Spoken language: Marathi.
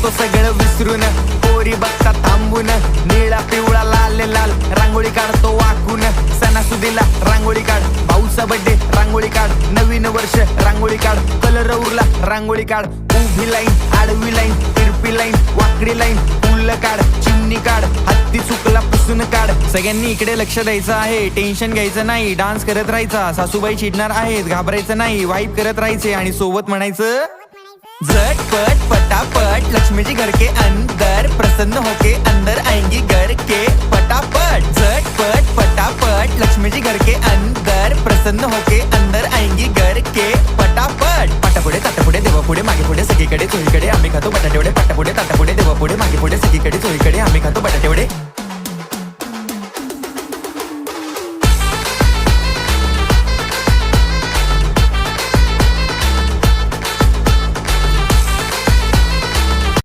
असतो सगळं विसरून, पोरी बघता थांबून, निळा पिवळा लाल लाल रांगोळी काढतो वाकून. सणासुदीला रांगोळी काढ, भाऊचा बर्थडे रांगोळी काढ, नवीन वर्ष रांगोळी काढ, कलर उरला रांगोळी काढ. उभी लाईन, आडवी लाईन, तिरपी लाईन, वाकडी लाईन, फुल काढ, चिमणी काढ, हत्ती चुकला पुसून काढ. सगळ्यांनी इकडे लक्ष द्यायचं आहे, टेन्शन घ्यायचं नाही, डान्स करत राहायचा. सासूबाई चिडणार आहेत, घाबरायचं नाही, वाईप करत राहायचे आणि सोबत म्हणायचं झटपट पटापट लक्ष्मी जी घर के अंदर, प्रसन्न होके अंदर आएंगी घर के पटापट. झटपट पटापट लक्ष्मी जी घर के अंदर, प्रसन्न होके अंदर आएंगी घर के पटापट. पाटापुढे ताटापुढे देवापुढे मागे पुढे सगळीकडे चोहीकडे आम्ही खातो बटाटेवडे.